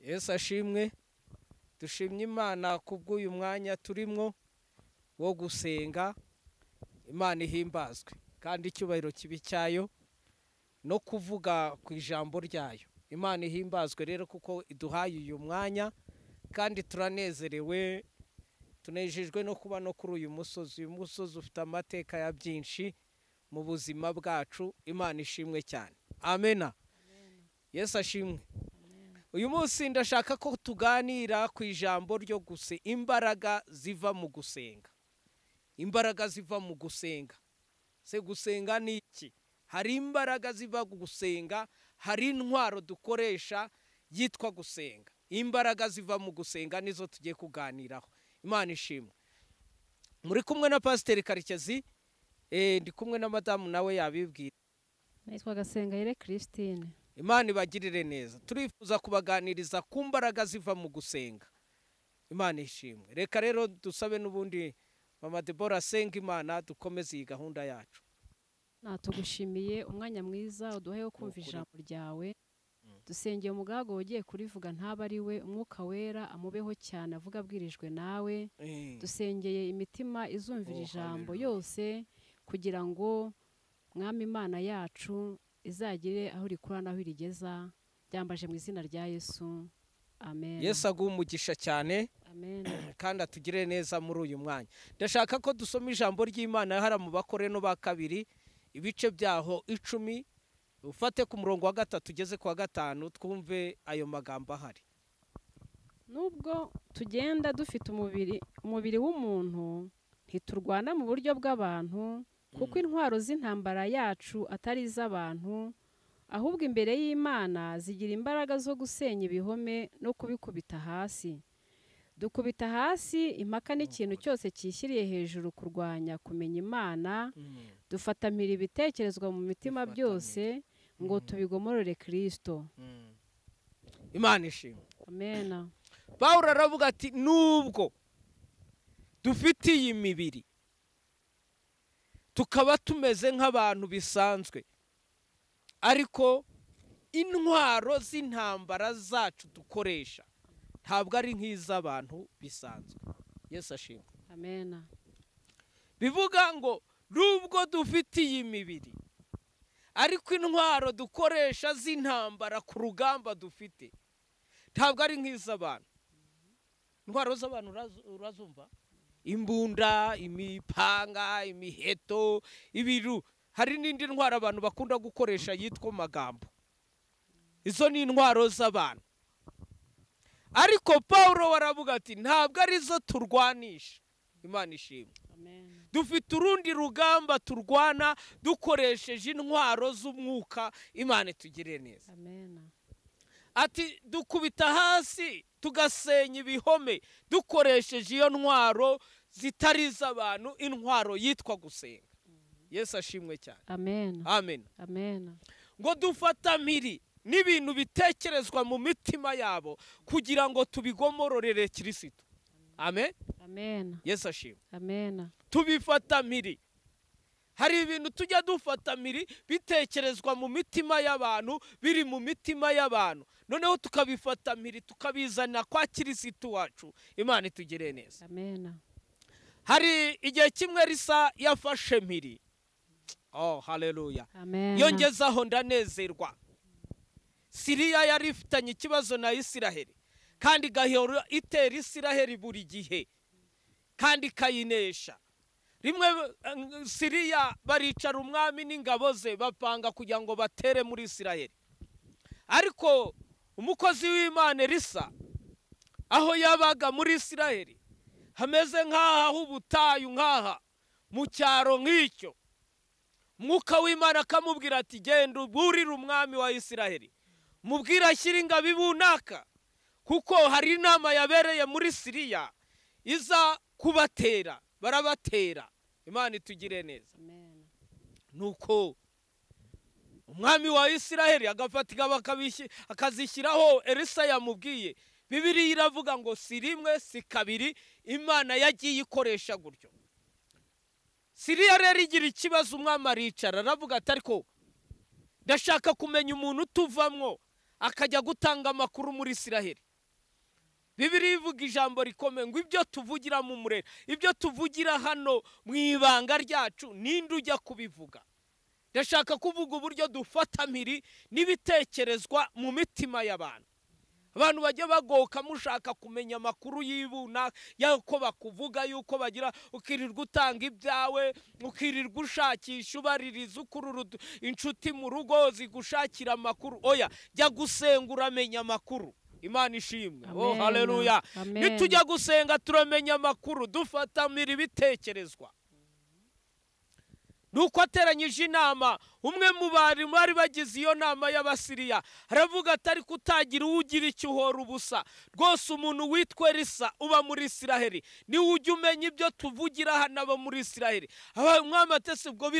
Yesu ashimwe. Dushimye Imana kubw'uyu mwanya turimwo wo gusenga. Imana ihimbazwe kandi icyubahiro kibi cyayo no kuvuga ku ijambo ryayo. Imana ihimbazwe rero kuko iduhaye uyu mwanya kandi turanezerewe, tunejejwe no kuba no kuri uyu musozi. Uyu musozi ufite amateka ya byinshi mu buzima bwacu. Imana ishimwe cyane. Amena. Yesu ashimwe. Uyu munsi ndashaka ko tuganira ku ijambo ryo imbaraga ziva mu gusenga. Imbaraga ziva mu gusenga. Se gusenga ni iki? Hari imbaraga ziva mu gusenga, hari intwaro dukoresha yitwa gusenga. Imbaraga ziva mu gusenga nizo tugiye kuganiraho. Imana ishimwe. Muri kumwe na Pasiteri Karekezi, ndi kumwe na madamu nawe yabibwira. Nitwa Gusenga Christine. Imana ibagirire neza. Turifuza kubaganiriza ku mbaraga ziva mu gusenga. Imana ishimwe. Reka rero dusabe n'ubundi Mama Debora asenga Imana dukomeze iyi gahunda yacu. Tugushimiye umwanya mwiza uduhaye wo kumva ijambo ryawe. Dusengeye umugago ugiye kurivuga ntaba ari we, umwuka wera amubeho cyane avuga abwirijwe nawe. Dusengeye imitima izumvira ijambo yose kugira ngo Mwami Imana yacu izagire aho rikura naho rigeza. Byambaje mu izina rya Yesu. Amen. Yesu aguha umugisha cyane. Amen. Kandi atugire neza muri uyu mwanya. Ndashaka ko dusoma ijambo ry'Imana hara mu Bakorino ba kabiri ibice byaho 10, ufate ku murongo wa 3 ugeze ku wa 5 twumve ayo magambo ahari. Nubwo tugenda dufite umubiri w'umuntu, ntiturwana mu buryo bw'abantu, kuko intwaro z'intambara yacu atari iz'abantu, ahubwo imbere y'Imana zigira imbaraga zo gusenya ibihome no kubikubita hasi. Dukubita hasi impaka n'ikintu cyose cyishyiriye hejuru kurwanya kumenya Imana. Dufatamira ibitekerezwa mu mitima byose ngo tubigomorore Kristo. Imana ishimwe. Amen. Pawulo aravuga ati nubwo dufite iyi mibiri tukaba tumeze nk'abantu bisanzwe, ariko intwaro z'intambara zacu dukoresha ntabwo ari nk'iz'abantu bisanzwe. Yesu ashimwe. Amen. Bivuga ngo nubwo dufite iyi mibiri, ariko intwaro dukoresha z'intambara ku rugamba dufite ntabwo ari nk'iz'abantu. Intwaro z'abantu urazumva? Imbunda, imipanga, imiheto, ibiru. Hari n'indi ntwaro abantu bakunda gukoresha yitwa magambo. Izo ni intwaro z'abantu. Ariko Pawulo waravuga ati ntabwo ari zo turwanisha. Imana ishimwe. Amen. Dufite urundi rugamba turwana dukoresheje intwaro z'umwuka. Imana itugirire neza. Amen. Ati dukubita hasi tugasenya ibihome dukoresheje iyo ntwaro zitari iz'abantu, intwaro yitwa gusenga. Yesu ashimwe cyane. Amen. Amen. Amen. Ngo dufatamiri n'ibintu bitekerezwa mu mitima yabo kugira ngo tubigomororere Kristo. Amen. Amen. Yesu ashimwe. Amen. Tubifatamiri. Hari ibintu tujya dufatamiri bitekerezwa mu mitima y'abantu, biri mu mitima y'abantu, noneho tukabifatamiri tukabizana kwa Kristo wacu. Imana itugire neza. Amen. Hari igihe kimwe Risa yafashe mpiri. Oh, haleluya. Amen. Yongezaho ndanezerwa. Siriya yari ifitanye ikibazo na Isiraheli, kandi gahora itera Isiraheli buri gihe kandi kayinesha. Rimwe Siriya baricara umwami n'ingabo ze bapanga kugira ngo batere muri Isiraheli. Ariko umukozi w'Imana Risa aho yabaga muri Isiraheli hameze nk'aha h'ubutayu, nk'aha mu cyaro nk'icyo, Mwuka w'Imana akamubwira ati genda uburire umwami wa Isiraheli, mubwira ashyira ingabo ibunaka, kuko hari inama yabereye muri Siriya iza kubatera. Barabatera. Imana itugire neza. Amen. Nuko umwami wa Isiraheli agafata ingabo akazishyiraho Elisa yamubwiye. Bibiliya iravuga ngo si rimwe si kabiri Imana yagiye ikoresha gutyo. Siriya rero igira ikibazo, umwami aricara aravuga ati ariko ndashaka kumenya umuntu tuvamwo akajya gutanga amakuru muri Isiraheli. Bibiliya ivuga ijambo rikomeye ngo ibyo tuvugira mu murere, ibyo tuvugira hano mu ibanga ryacu, ninde ujya kubivuga? Ndashaka kuvuga uburyo dufata mpiri n'ibitekerezwa mu mitima y'abantu. Abantu bajya bagoka mushaka kumenya amakuru y'ibuna y'uko bakuvuga, y'uko bagira, ukirirwa utanga ibyawe, ukirirwa ushakisha ubaririza, ukurura inshuti mu rugo zigushakira amakuru. Oya, jya gusenga uramenya amakuru. Imana ishimwe. Oh, haleluya. Nitujya gusenga turamenya amakuru, dufata mpiri ibitekerezwa. Nuko ateranyije inama, umwe mu bari bagize iyo nama y'Abasiriya aravuga ati ariko utagira ugira icyo uhora ubusa. Rwose umuntu witwa Elisa uba muri Isiraheli niwe ujya umenya ibyo tuvugira hano aba muri Isiraheli. Umwami atese ubwo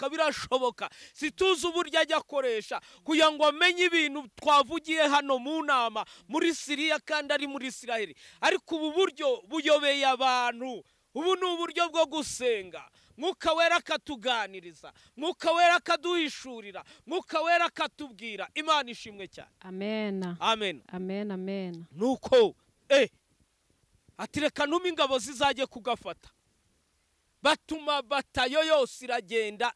birashoboka. Situzi uburyo ajya akoresha kugira ngo amenye ibintu twavugiye hano mu nama muri Siriya kandi ari muri Isiraheli. Ariko ubu buryo buyobeye abantu. Ubu ni uburyo bwo gusenga. Mwuka wera akatuganiriza, Mwuka wera akaduhishurira, Mwuka wera akatubwira. Imana ishimwe cyane. Amen. Amen. Amen, amen. Nuko ati reka ntume ingabo zizajye kugafata. Batuma batayo yose iragenda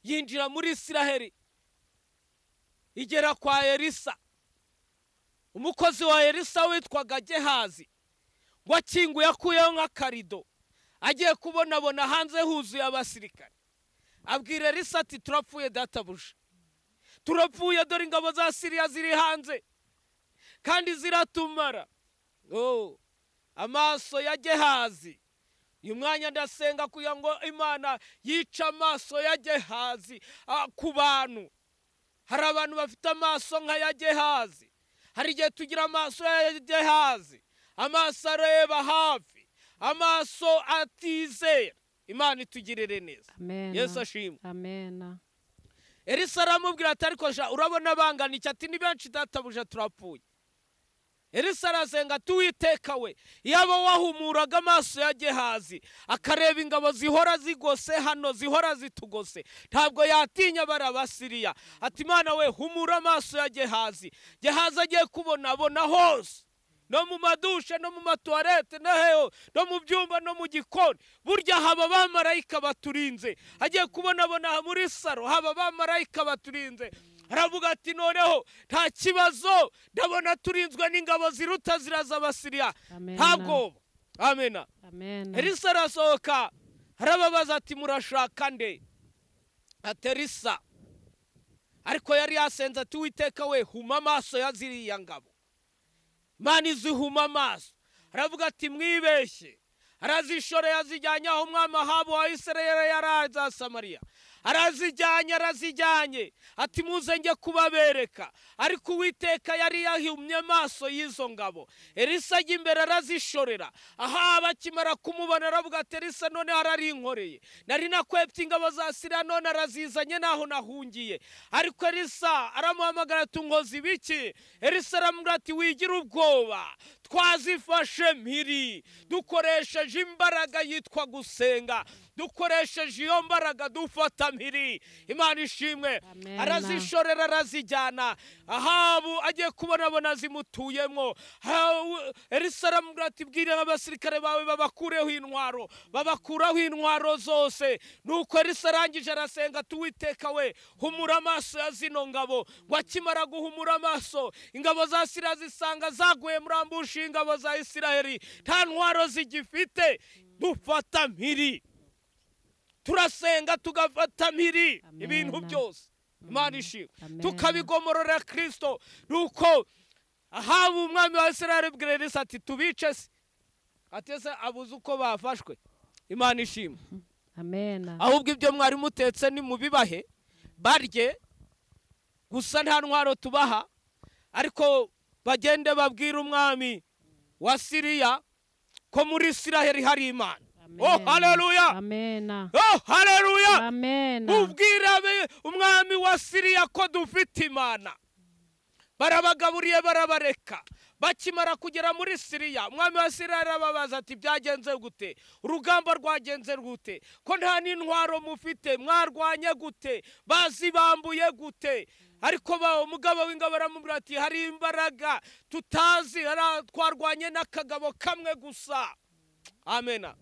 yinjira muri Isiraheli, igera kwa Elisa. Umukozi wa Elisa witwaga Gehazi ngo akinguye akuyeho nk'akarido, agiye kubonabona hanze huzuye abasirikare. Abwira Elisa ati turapfuye databuja, turapfuye, dore ingabo za Siriya ziri hanze kandi ziratumara. Amaso ya Gehazi, uyu mwanya ndasenga kugira ngo Imana yica amaso ya Gehazi ku bantu. Hari abantu bafite amaso nka ya Gehazi. Hari igihe tugira amaso ya Gehazi, amaso areba hafi, amaso atizera. Imana itugirire neza. Yesu ashimwe. Amen. Elisa aramubwira ati ariko urabona bangana iki? Ati ni benshi databuja, turapfuye. Elisa arasenga ati Uwiteka we, yaba wahumuraga amaso ya Gehazi akareba ingabo zihora zigose hano, zihora zitugose, ntabwo yatinya bari Abasiriya. Ati Imana we, humura amaso ya Gehazi. Gehazi agiye kubonabona hose, no mu madushe, no mu matuwarete, no mu byumba, no mu gikoni. Burya haba abamarayika baturinze. Agiye kubonabona muri saro, haba abamarayika baturinze. Aravuga ati noneho nta kibazo, ndabona turinzwe n'ingabo ziruta ziraza Abasiriya. Ntabwo. Amena. Elisa arasohoka, arababaza ati murashaka nde? Ati Elisa. Ariko yari yasenze ati Uwiteka we, huma amaso ya ziriya ngabo. Imana izihuma amaso. Aravuga ati mwibeshye. Arazishoreye azijyanye aho umwami Ahabu wa Isirayeli yaraza Samariya. Arazijyanye ati muze njye kubabereka. Ariko Uwiteka yari yahumye amaso y'izo ngabo. Elisa ajya imbere arazishorera. Aha bakimara kumubona aravuga ati Elisa none hararinkoreye, nari nakwepye ingabo za Siriya none arazizanye naho nahungiye. Ariko Elisa aramuhamagara ati nkoze ibiki? Elisa aramubwira ati wigira ubwoba, twazifashe mpiri, dukoresheje imbaraga yitwa gusenga, dukoresheje iyo mbaraga dufata mpiri. Imana ishimwe. Arazishorera arazijyana. Ahabu agiye kubonabona zimutuyemo. Elisa aramubwira ati bwira abasirikare bawe babakureho intwaro, babakuraho intwaro zose. Nuko Elisa arangije arasenga ati Uwiteka we, humura amaso ya zino ngabo. Ngo akimara guhumura amaso, ingabo za Siriya zisanga zaguye muri ambushi ingabo za Isiraheli, nta ntwaro zigifite. Dufata mpiri, turasenga tugafata mpiri ibintu byose. Imana ishimwe. Tukabigomorora Kristo. Nuko Ahabu umwami wa Isirayeli abwira Elisa ati tubice se? Ati se abuze uko bafashwe? Imana ishimwe. Amen. Ahubwo ibyo mwari mutetse ni mubibahe barye, gusa nta ntwaro tubaha, ariko bagende babwira umwami wa Siriya ko muri Isiraheli hari Imana. Oh haleluya. Amen. Oh haleluya. Amen. Ubwira umwami wa Siriya ko dufite Imana. Barabagaburiye barabareka. Bakimara kugera muri Siriya, umwami wa Siriya arababaza ati byagenze gute? Urugamba rwagenze gute? Ko nta n'intwaro mufite, mwarwanye gute? Bazibambuye gute? ariko umugabo w'ingabo aramubwira ati hari imbaraga tutazi, twarwanye n'akagabo kamwe gusa. Amena.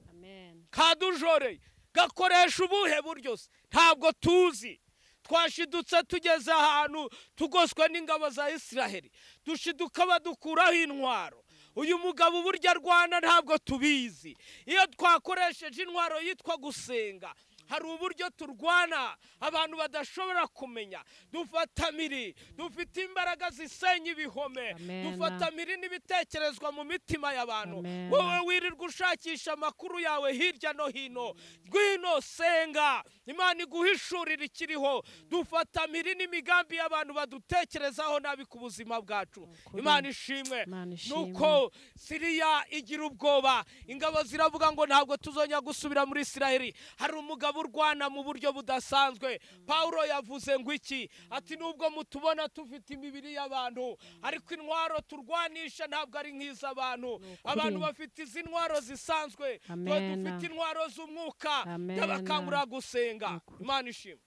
Kadujoreye gakoresha ubuhe buryo se? Ntabwo tuzi. Twashidutse tugeze ahantu tugoswe n'ingabo za Isiraheli, dushiduka badukuraho intwaro. Uyu mugabo uburyo arwana ntabwo tubizi. Iyo twakoresheje intwaro yitwa gusenga, hari uburyo turwana abantu badashobora kumenya. Dufata miri, dufite imbaraga zisenya ibihome, dufata miri n'ibitekerezwa mu mitima y'abantu. Wowe wirirwa ushakisha amakuru yawe hirya no hino, ngwino senga, Imana iguhishurira ikiriho. Dufata miri n'imigambi y'abantu badutekerezaho nabi ku buzima bwacu. Imana ishimwe. Nuko Siriya igira ubwoba, ingabo ziravuga ngo ntabwo tuzonya gusubira muri Isiraheli. Hari umugabo urwana mu buryo budasanzwe. Paulo yavuze ngo iki? Ati nubwo mutubona tufite imibiri y'abantu, ariko intwaro turwanisha ntabwo ari nk'iz'abantu. Abantu bafite izi ntwaro zisanzwe, twe dufite intwaro z'umwuka y'abakangurira gusenga. Imana ishimwe.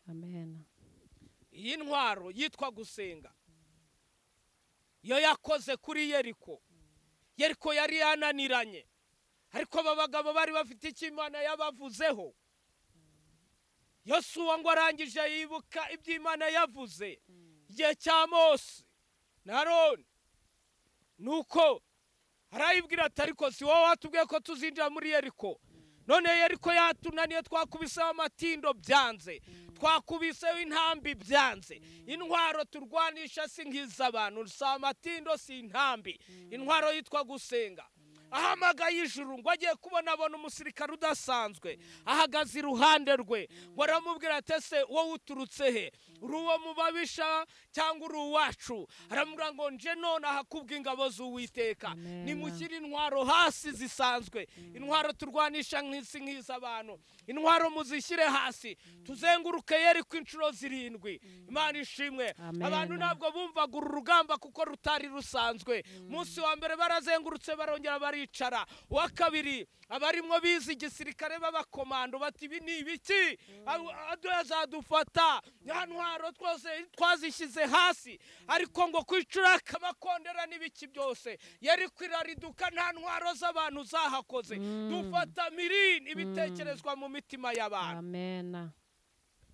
Iyi ntwaro yitwa gusenga yo yakoze kuri Yeriko. Yeriko yari yananiranye, ariko aba bagabo bari bafite icyo Imana yabavuzeho. Yosuwa ngo arangije yibuka ibyo Imana yavuze igihe cya Mose na Aroni. Nuko arayibwira ati ariko si wowe watubwiye ko tuzinjira muri Yeriko? None Yeriko yatunaniye, twakubiseho amatindo byanze, twakubiseho intambi byanze. Intwaro turwanisha si nk'iz'abantu, si amatindo si intambi. Intwaro yitwa gusenga. Ahamagaye ijuru ngo agiye kubona umusirikare udasanzwe ahagaze iruhande rwe, ngo aramubwira ati ese wowe uturutse he? Uri uwo mu babisha cyangwa uri uwacu? Aramubwira ngo nje none aha kubw'ingabo z'Uwiteka. Nimushyire intwaro hasi zisanzwe. Intwaro turwanisha nk'iz'abantu, intwaro muzishyire hasi, tuzenguruke Yeriko inshuro 7. Imana ishimwe. Abantu ntabwo bumvaga uru rugamba kuko rutari rusanzwe. Munsi wa mbere barazengurutse barongera baricara. Uwa kabiri abarimwo bize igisirikare b'abakomando bati ibi ni ibiki? Azadufata. Ntwaro twose twazishyize hasi, ariko ngo kwicura amakondera n'ibiki byose Yeriko irariduka, nta ntwaro z'abantu zahakoze. Dufata mirini ibitekerezwa mu mitima y'abantu. Amen.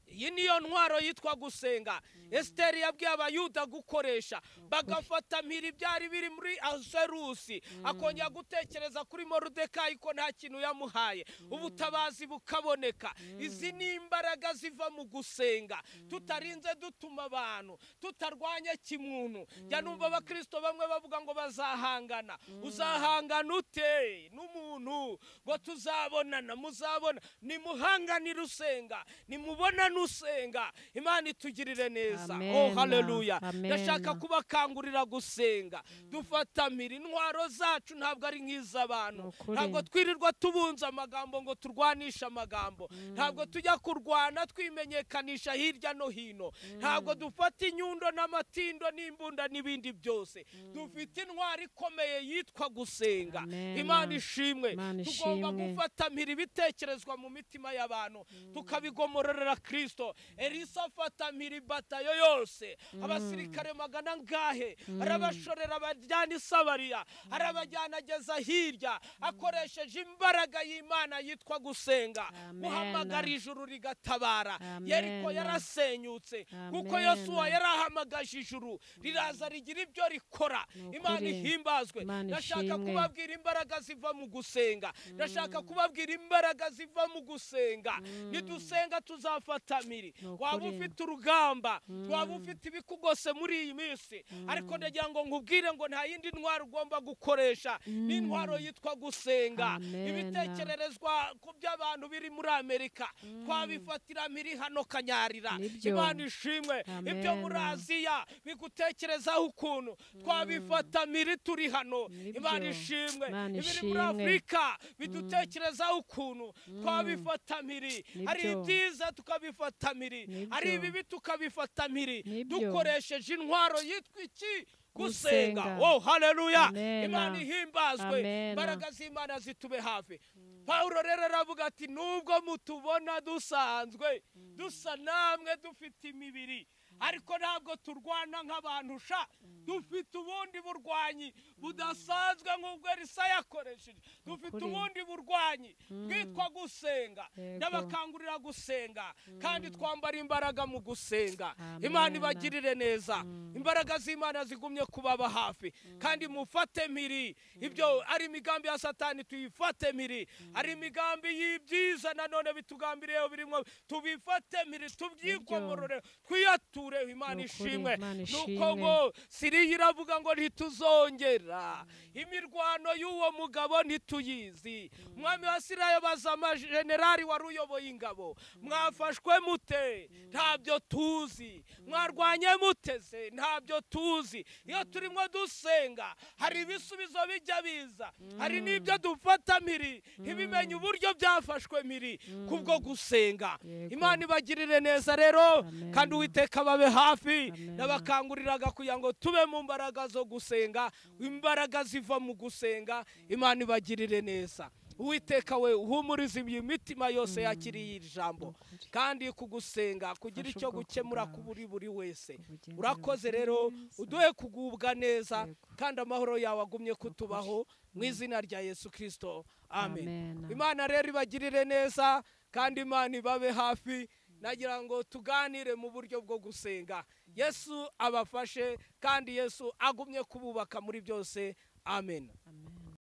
Iyi niyo ntwaro yitwa gusenga Esiteri yabwiye Abayuda gukoresha. Bagafata mpiri byari biri muri Azerusi, akongera gutekereza kuri Moridekayi ko nta kintu yamuhaye, ubutabazi bukaboneka. Izi ni imbaraga ziva mu gusenga, tutarinze dutuma abantu, tutarwanya kimuntu. Jya numva abakristo bamwe bavuga ngo bazahangana. Uzahangana ute n'umuntu ngo tuzabonana? Muzabona nimuhanganira usenga, nimubona nusenga. Imana itugirire neza. Oh haleluya. Ndashaka kubakangurira gusenga. Dufata miri, intwaro zacu ntabwo ari nk'iz'abantu. Ntabwo twirirwa tubunze amagambo ngo turwanisha amagambo. Ntabwo tujya kurwana twimenyekanisha hirya no hino. Ntabwo dufata inyundo n'amatindo n'imbunda n'ibindi byose. Dufite intwaro ikomeye yitwa gusenga. Imana ishimwe. Tugomba gufata miri ibitekerezwa mu mitima y'abantu, tukabigomororera Kristo. Elisa afata miri batayo yose, abasirikare 100 ngahe, arabashorera abajyana i Samariya, arabajyana ageza hirya, akoresheje imbaraga y'Imana yitwa gusenga. Muhamagara ijuru rigatabara. Yeriko yarasenyutse kuko Yosuwa yarahamagaje ijuru riraza rigira ibyo rikora. Imana ihimbazwe. Ndashaka kubabwira imbaraga ziva mu gusenga. Ndashaka kubabwira imbaraga ziva mu gusenga. Nidusenga tuzafata miri. Waba ufite urugamba, waba ufite ibikugose muri iyi minsi, ariko ndagira ngo nkubwire ngo nta yindi ntwaro ugomba gukoresha. Ni intwaro yitwa gusenga. Ibitekererezwa ku by'abantu biri muri Amerika twabifatira miri hano Kanyarira. Imana ishimwe. Ibyo muri Aziya bigutekerezaho ukuntu twabifata miri turi hano. Imana ishimwe. Ibiri muri Afurika bidutekerezaho ukuntu twabifata miri. Ari ibyiza tukabifata miri, ari ibibi tukabifata miri, dukoresheje intwaro yitwa iki? Gusenga. Oh haleluya. Imana ihimbazwe. Imbaraga z'Imana zitube hafi. Paulo rero aravuga ati nubwo mutubona dusanzwe, dusa namwe dufite imibiri, ariko ntabwo turwana nk'abantu sha dufite ubundi burwanyi budasanzwe nk'ubwo Elisa yakoresheje dufite ubundi burwanyi bwitwa gusenga n'abakangurira gusenga kandi twambara imbaraga mu gusenga. Imana ibagirire neza, imbaraga z'Imana zigumye kubaba hafi kandi mufate mpiri ibyo ari imigambi ya Satani tuyifate mpiri, ari imigambi y'ibyiza nanone bitugambiriyeho birimo tubifate mpiri, tubyikomorore twiyatureho. Imana ishimwe. Nuko ngo Siriya iravuga ngo ntituzongera imirwano y'uwo mugabo ntituyizi. Umwami wa Siriya yabaza amajenerali wari uyoboye ingabo, mwafashwe mute? Ntabyo tuzi. Mwarwanye muteze? Ntabyo tuzi. Iyo turimo dusenga hari ibisubizo bijya biza, hari n'ibyo dufata mpiri ntibimenye uburyo byafashwe mpiri kubwo gusenga. Imana ibagirire neza rero kandi Uwiteka babe hafi, n'abakanguriraga kugira ngo tube mu mbaraga zo gusenga, imbaraga ziva mu gusenga. Imana ibagirire neza. Uwiteka we uhumuriza imitima yose yakiriye iri jambo kandi kugusenga kugira icyo gukemura ku buri wese. Urakoze rero, uduhe kugubwa neza kandi amahoro yawe agumye kutubaho mu izina rya Yesu Kristo, amen. Imana rero ibagirire neza kandi Imana ibabe hafi. Nagira ngo tuganire mu buryo bwo gusenga. Yesu abafashe kandi Yesu agumye kububaka muri byose, amen.